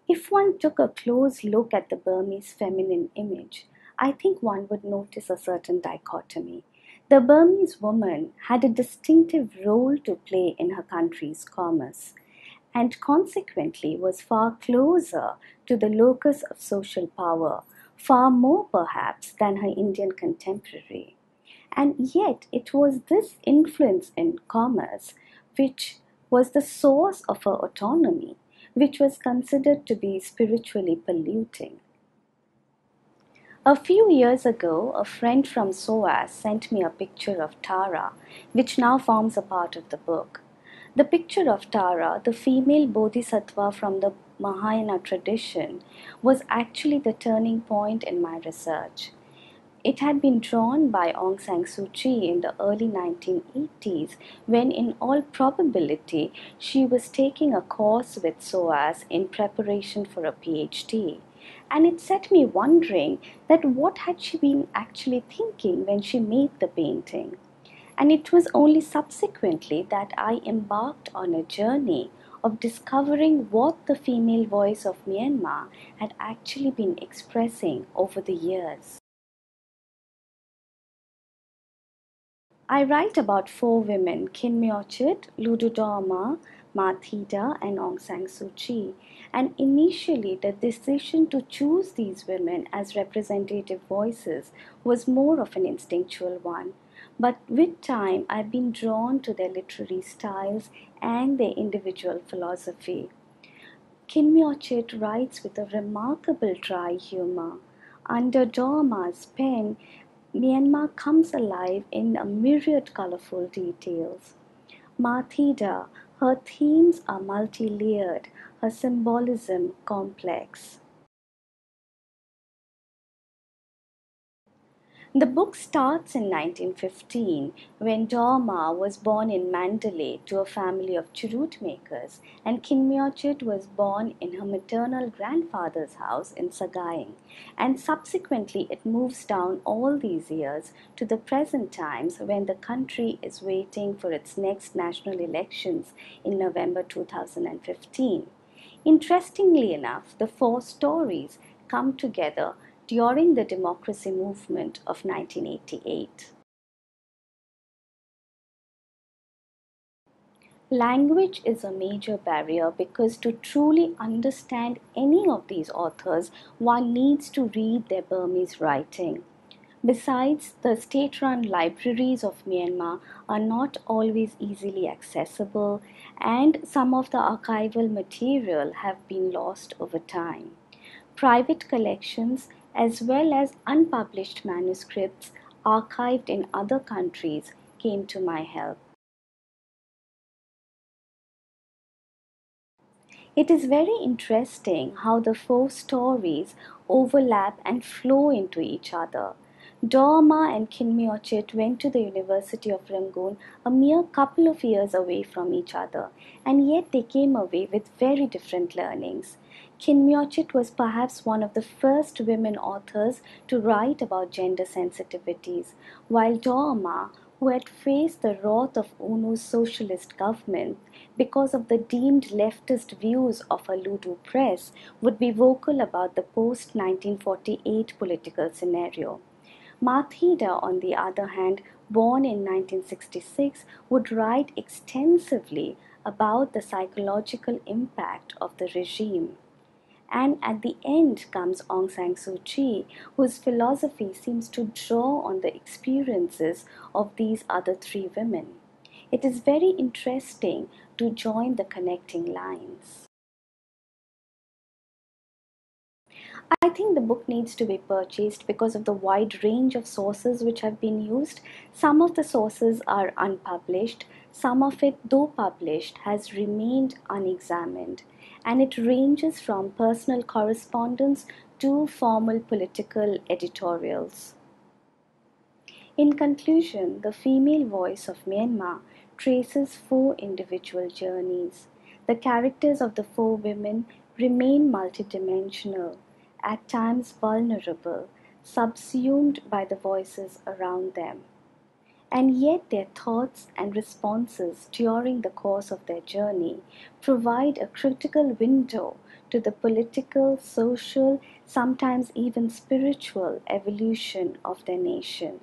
If one took a close look at the Burmese feminine image, I think one would notice a certain dichotomy. The Burmese woman had a distinctive role to play in her country's commerce, and consequently was far closer to the locus of social power, far more perhaps than her Indian contemporary. And yet, it was this influence in commerce which was the source of her autonomy, which was considered to be spiritually polluting. A few years ago, a friend from SOAS sent me a picture of Tara, which now forms a part of the book. The picture of Tara, the female bodhisattva from the Mahayana tradition, was actually the turning point in my research. It had been drawn by Aung San Suu Kyi in the early 1980s, when in all probability she was taking a course with SOAS in preparation for a PhD. And it set me wondering that what had she been actually thinking when she made the painting. And it was only subsequently that I embarked on a journey of discovering what the female voice of Myanmar had actually been expressing over the years. I write about four women: Kin Myochit, Lududorma, Mathida, and Aung San Suu Kyi. And initially, the decision to choose these women as representative voices was more of an instinctual one. But with time, I've been drawn to their literary styles and their individual philosophy. Kin Myochit writes with a remarkable dry humor. Under Dorma's pen, Myanmar comes alive in a myriad colorful details. Mathida, her themes are multi-layered, her symbolism complex. The book starts in 1915 when Dorma was born in Mandalay to a family of churut makers, and Kinmyochit was born in her maternal grandfather's house in Sagaing, and subsequently it moves down all these years to the present times when the country is waiting for its next national elections in November 2015. Interestingly enough, the four stories come together during the democracy movement of 1988. Language is a major barrier because to truly understand any of these authors, one needs to read their Burmese writing. Besides, the state-run libraries of Myanmar are not always easily accessible, and some of the archival material have been lost over time. Private collections, as well as unpublished manuscripts archived in other countries, came to my help. It is very interesting how the four stories overlap and flow into each other. Dorma and Kinmyochit went to the University of Rangoon a mere couple of years away from each other, and yet they came away with very different learnings. Kinmyochit was perhaps one of the first women authors to write about gender sensitivities, while Dorma, who had faced the wrath of UNO's socialist government because of the deemed leftist views of her Ludu press, would be vocal about the post-1948 political scenario. Mathida, on the other hand, born in 1966, would write extensively about the psychological impact of the regime. And at the end comes Aung San Suu Kyi, whose philosophy seems to draw on the experiences of these other three women. It is very interesting to join the connecting lines. I think the book needs to be purchased because of the wide range of sources which have been used. Some of the sources are unpublished, some of it, though published, has remained unexamined, and it ranges from personal correspondence to formal political editorials. In conclusion, the female voice of Myanmar traces four individual journeys. The characters of the four women remain multidimensional, at times vulnerable, subsumed by the voices around them. And yet their thoughts and responses during the course of their journey provide a critical window to the political, social, sometimes even spiritual evolution of their nation.